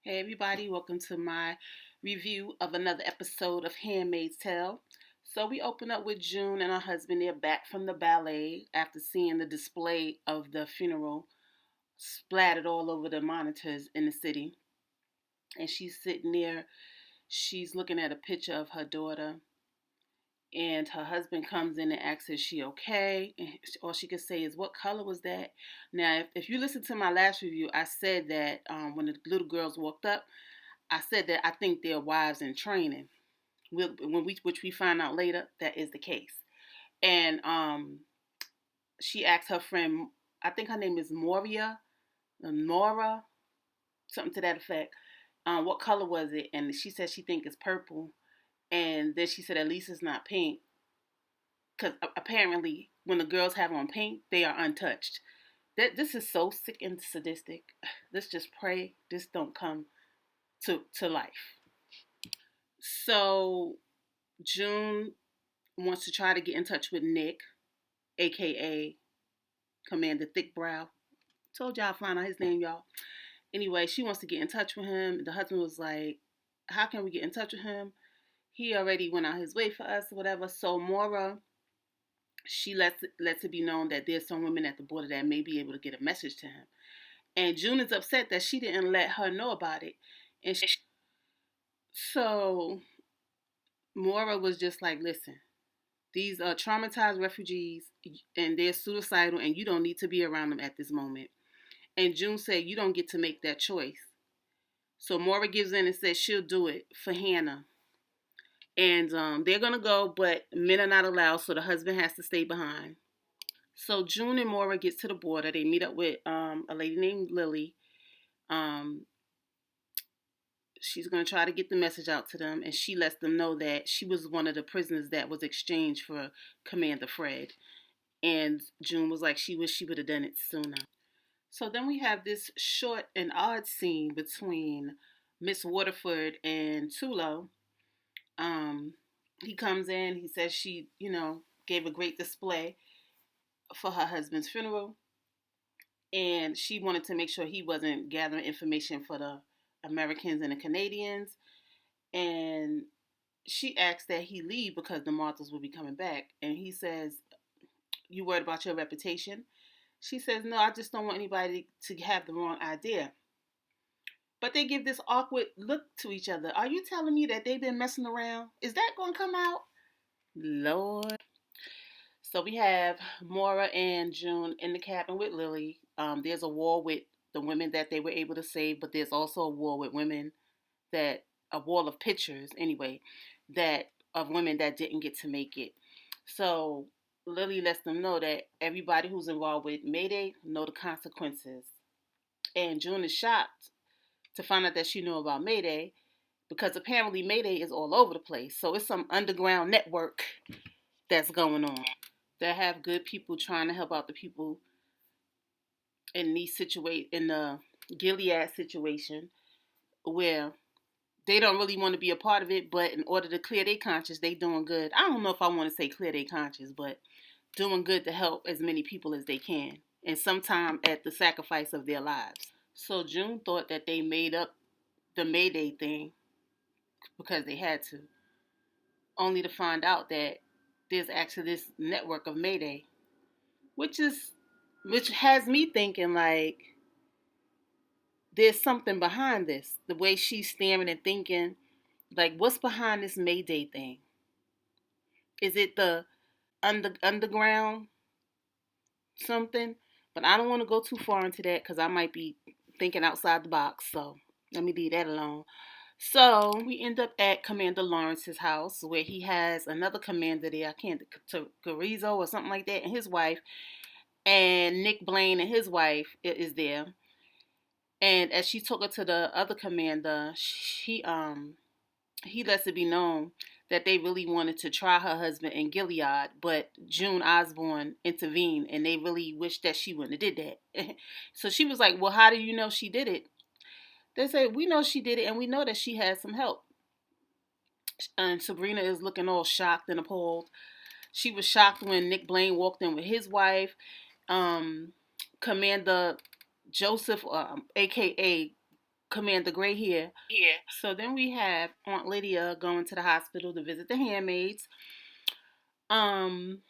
Hey everybody, welcome to my review of another episode of Handmaid's Tale. So we open up with June and her husband. They're back from the ballet after seeing the display of the funeral splattered all over the monitors in the city. And she's sitting there, she's looking at a picture of her daughter. And her husband comes in and asks, is she okay? And all she could say is, what color was that? Now, if you listen to my last review, I said that when the little girls walked up, I said that I think they're wives in training. Which we find out later that is the case. And she asked her friend, I think her name is Moria, Nora, something to that effect. What color was it? And she said she think it's purple. And then she said at least it's not pink, because apparently when the girls have on pink, they are untouched. This is so sick and sadistic. Let's just pray this don't come to life. So June wants to try to get in touch with Nick, aka Commander Thickbrow. Told y'all I'll find out his name, y'all. Anyway, she wants to get in touch with him. The husband was like, how can we get in touch with him? He already went out his way for us, or whatever. So Mora, she lets it be known that there's some women at the border that may be able to get a message to him. And June is upset that she didn't let her know about it. And so Mora was just like, listen, these are traumatized refugees and they're suicidal and you don't need to be around them at this moment. And June said, you don't get to make that choice. So Mora gives in and says she'll do it for Hannah. And they're going to go, but men are not allowed, so the husband has to stay behind. So June and Mora gets to the border. They meet up with a lady named Lily. Um, she's going to try to get the message out to them, and she lets them know that she was one of the prisoners that was exchanged for Commander Fred. And June was like, she wished she would have done it sooner. So then we have this short and odd scene between Miss Waterford and Tulo. He comes in, he says she, gave a great display for her husband's funeral. And she wanted to make sure he wasn't gathering information for the Americans and the Canadians. And she asked that he leave because the Marthas will be coming back. And he says, you worried about your reputation? She says, no, I just don't want anybody to have the wrong idea. But they give this awkward look to each other. Are you telling me that they've been messing around? Is that going to come out? Lord. So we have Mora and June in the cabin with Lily. There's a wall with the women that they were able to save, but there's also a wall with women a wall of pictures anyway, that of women that didn't get to make it. So Lily lets them know that everybody who's involved with Mayday know the consequences. And June is shocked to find out that she knew about Mayday, because apparently Mayday is all over the place. So it's some underground network that's going on. They have good people trying to help out the people in the Gilead situation, where they don't really want to be a part of it, but in order to clear their conscience, they doing good. I don't know if I want to say clear their conscience, but doing good to help as many people as they can, and sometimes at the sacrifice of their lives. So June thought that they made up the Mayday thing because they had to, only to find out that there's actually this network of Mayday, which has me thinking like there's something behind this. The way she's staring and thinking, like, what's behind this Mayday thing? Is it the underground something? But I don't want to go too far into that because I might be thinking outside the box. So let me leave that alone. So we end up at Commander Lawrence's house, where he has another commander there. I can't, Carrizo or something like that, and his wife. And Nick Blaine and his wife is there. And as she took her to the other commander, he lets it be known that they really wanted to try her husband in Gilead, but June Osborne intervened, and they really wished that she wouldn't have did that. So she was like, well, how do you know she did it? They say, we know she did it, and we know that she had some help. And Sabrina is looking all shocked and appalled. She was shocked when Nick Blaine walked in with his wife. Commander Joseph, a.k.a. Commander Gray here. Yeah. So then we have Aunt Lydia going to the hospital to visit the handmaids.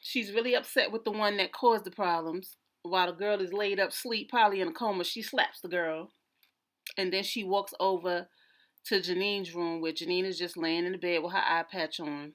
She's really upset with the one that caused the problems. While the girl is laid up sleep, probably in a coma, she slaps the girl. And then she walks over to Janine's room where Janine is just laying in the bed with her eye patch on.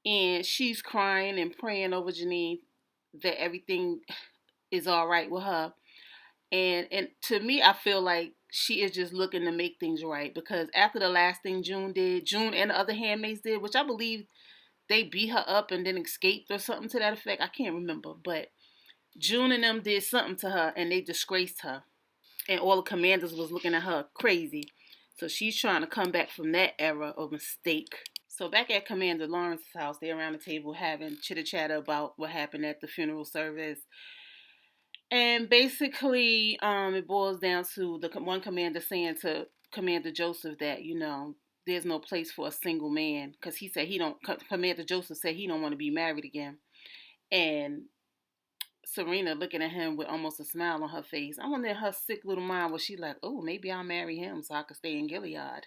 And she's crying and praying over Janine that everything is all right with her. And to me, I feel like she is just looking to make things right, because after the last thing June did, June and the other handmaids did, which I believe they beat her up and then escaped or something to that effect. I can't remember, but June and them did something to her and they disgraced her. And all the commanders was looking at her crazy. So she's trying to come back from that era of mistake. So back at Commander Lawrence's house, they're around the table having chitter chatter about what happened at the funeral service. And basically, it boils down to the one commander saying to Commander Joseph that, there's no place for a single man, because he said Commander Joseph said he don't want to be married again. And Serena looking at him with almost a smile on her face. I wonder in her sick little mind was she like, oh, maybe I'll marry him so I can stay in Gilead.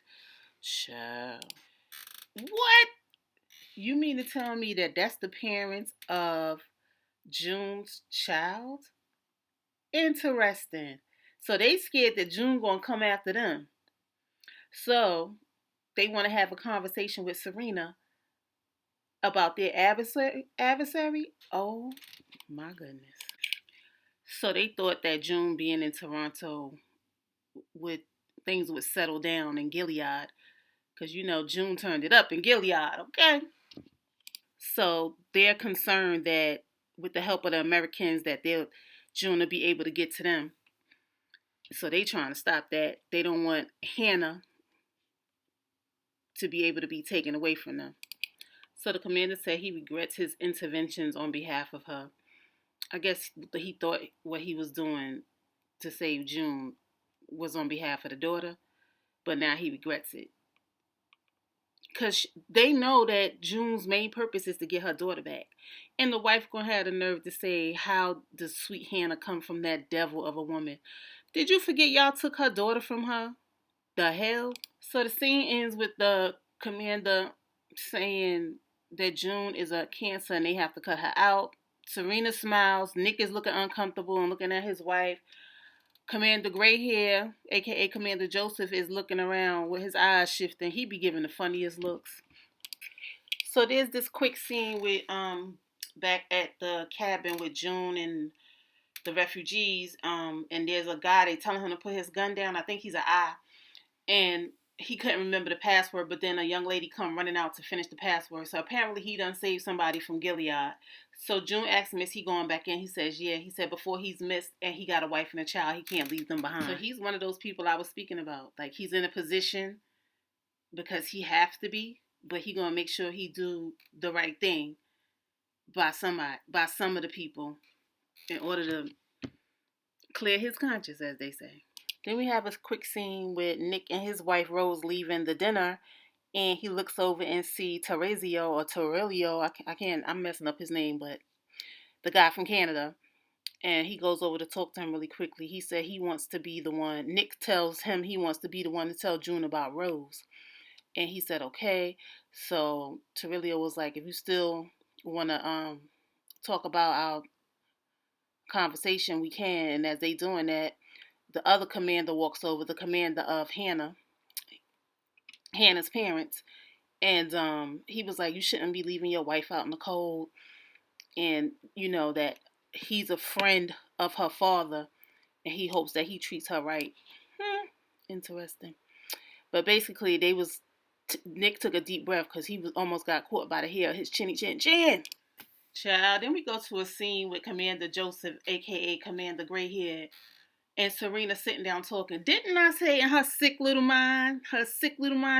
Sure. What? You mean to tell me that that's the parents of June's child? Interesting. So they scared that June gonna come after them. So they want to have a conversation with Serena about their adversary. Oh my goodness. So they thought that June being in Toronto would things would settle down in Gilead, because June turned it up in Gilead. Okay. So they're concerned that with the help of the Americans that June will be able to get to them. So they trying to stop that. They don't want Hannah to be able to be taken away from them. So the commander said he regrets his interventions on behalf of her. I guess he thought what he was doing to save June was on behalf of the daughter, but now he regrets it. Because they know that June's main purpose is to get her daughter back. And the wife gonna have the nerve to say, how does sweet Hannah come from that devil of a woman? Did you forget y'all took her daughter from her? The hell? So the scene ends with the commander saying that June is a cancer and they have to cut her out. Serena smiles. Nick is looking uncomfortable and looking at his wife. Commander Gray Hair, aka Commander Joseph, is looking around with his eyes shifting. He be giving the funniest looks. So there's this quick scene with back at the cabin with June and the refugees. And there's a guy, they telling him to put his gun down. I think he's an eye. And he couldn't remember the password, but then a young lady come running out to finish the password. So apparently he done saved somebody from Gilead. So June asked him, is he going back in? He says, yeah. He said before he's missed and he got a wife and a child, he can't leave them behind. So he's one of those people I was speaking about. Like, he's in a position because he has to be, but he gonna make sure he do the right thing by some of the people in order to clear his conscience, as they say. Then we have a quick scene with Nick and his wife Rose leaving the dinner, and he looks over and see Terezio or Torelio. I'm messing up his name, but the guy from Canada. And he goes over to talk to him really quickly. He said he wants to be the one. Nick tells him he wants to be the one to tell June about Rose. And he said, okay. So Torelio was like, if you still want to talk about our conversation, we can. And as they doing that, the other commander walks over, the commander of Hannah's parents, and he was like, you shouldn't be leaving your wife out in the cold, and that he's a friend of her father, and he hopes that he treats her right. Interesting. But basically, Nick took a deep breath because he was almost got caught by the hair of his chin. Child, then we go to a scene with Commander Joseph, a.k.a. Commander Grayhead, and Serena sitting down talking. Didn't I say in her sick little mind,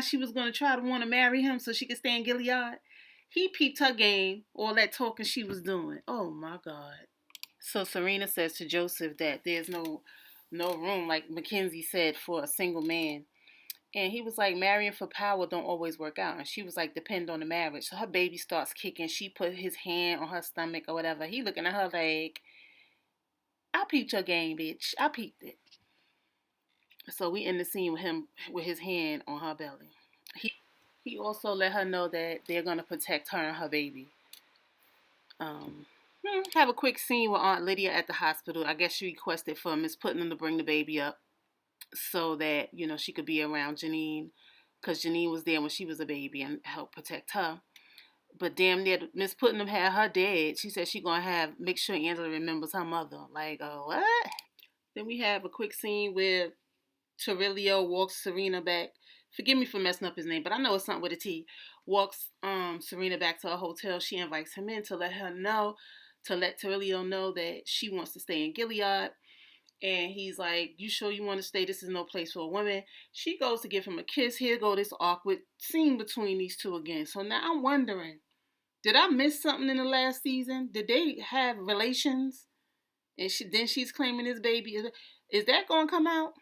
she was going to try to want to marry him so she could stay in Gilead? He peeped her game, all that talking she was doing. Oh, my God. So Serena says to Joseph that there's no room, like Mackenzie said, for a single man. And he was like, marrying for power don't always work out. And she was like, depend on the marriage. So her baby starts kicking. She put his hand on her stomach or whatever. He looking at her like, I peeped your game, bitch. I peeped it. So we in the scene with him with his hand on her belly. He also let her know that they're gonna protect her and her baby. Um, have a quick scene with Aunt Lydia at the hospital. I guess she requested for Miss Putnam to bring the baby up so that she could be around Janine, because Janine was there when she was a baby and help protect her. But damn near Miss Putnam had her dead. She said she gonna have make sure Angela remembers her mother. Like, what? Then we have a quick scene where Terrellio walks Serena back. Forgive me for messing up his name, but I know it's something with a T. Walks Serena back to her hotel. She invites him in to let Terrellio know that she wants to stay in Gilead. And he's like, "You sure you want to stay? This is no place for a woman." She goes to give him a kiss. Here go this awkward scene between these two again. So now I'm wondering, did I miss something in the last season? Did they have relations? And then she's claiming this baby. Is that going to come out?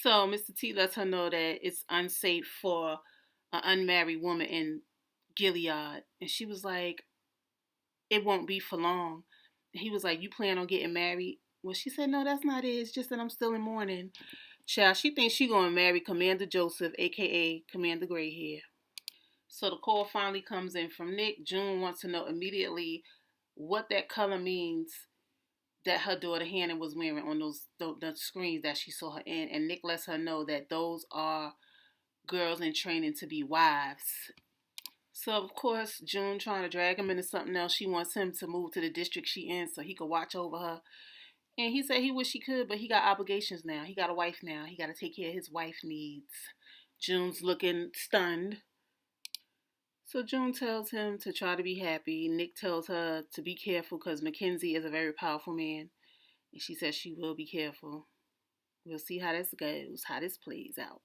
So Mr. T lets her know that it's unsafe for an unmarried woman in Gilead. And she was like, "It won't be for long." And he was like, "You plan on getting married?" Well, she said, "No, that's not it. It's just that I'm still in mourning." Child, she thinks she gonna marry Commander Joseph, aka Commander Greyhair. So the call finally comes in from Nick. June wants to know immediately what that color means that her daughter Hannah was wearing on the screens that she saw her in, and Nick lets her know that those are girls in training to be wives. So of course June trying to drag him into something else. She wants him to move to the district she in so he could watch over her. And he said he wish he could, but he got obligations now. He got a wife now. He got to take care of his wife needs. June's looking stunned. So June tells him to try to be happy. Nick tells her to be careful because Mackenzie is a very powerful man. And she says she will be careful. We'll see how this goes, how this plays out.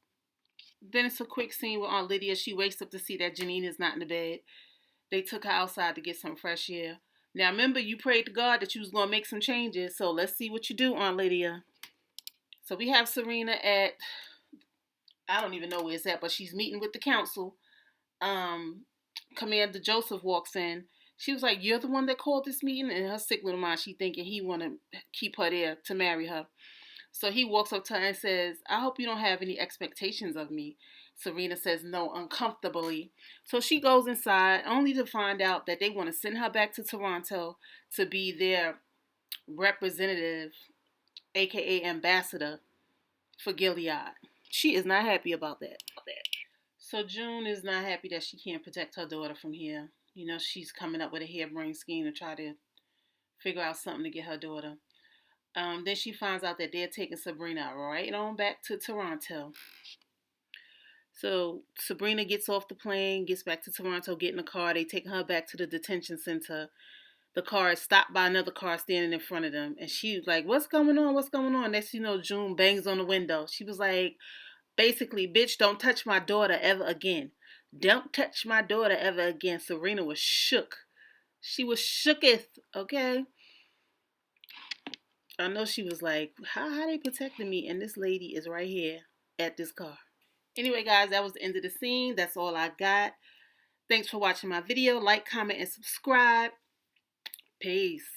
Then it's a quick scene with Aunt Lydia. She wakes up to see that Janine is not in the bed. They took her outside to get some fresh air. Now remember, you prayed to God that you was going to make some changes. So let's see what you do, Aunt Lydia. So we have Serena at, I don't even know where it's at, but she's meeting with the council. Commander Joseph walks in. She was like, "You're the one that called this meeting?" And her sick little mind, she thinking he want to keep her there to marry her. So he walks up to her and says, "I hope you don't have any expectations of me." Serena says no uncomfortably. So she goes inside only to find out that they want to send her back to Toronto to be their representative, aka ambassador for Gilead. She is not happy about that. So June is not happy that she can't protect her daughter from here. She's coming up with a harebrained scheme to try to figure out something to get her daughter. Then she finds out that they're taking Sabrina right on back to Toronto. So Sabrina gets off the plane, gets back to Toronto, get in the car. They take her back to the detention center. The car is stopped by another car standing in front of them. And she's like, "What's going on? What's going on?" Next June bangs on the window. She was like, basically, "Bitch, don't touch my daughter ever again. Don't touch my daughter ever again." Serena was shook. She was shooketh, okay? I know she was like, how they protecting me? And this lady is right here at this car. Anyway, guys, that was the end of the scene. That's all I got. Thanks for watching my video. Like, comment, and subscribe. Peace.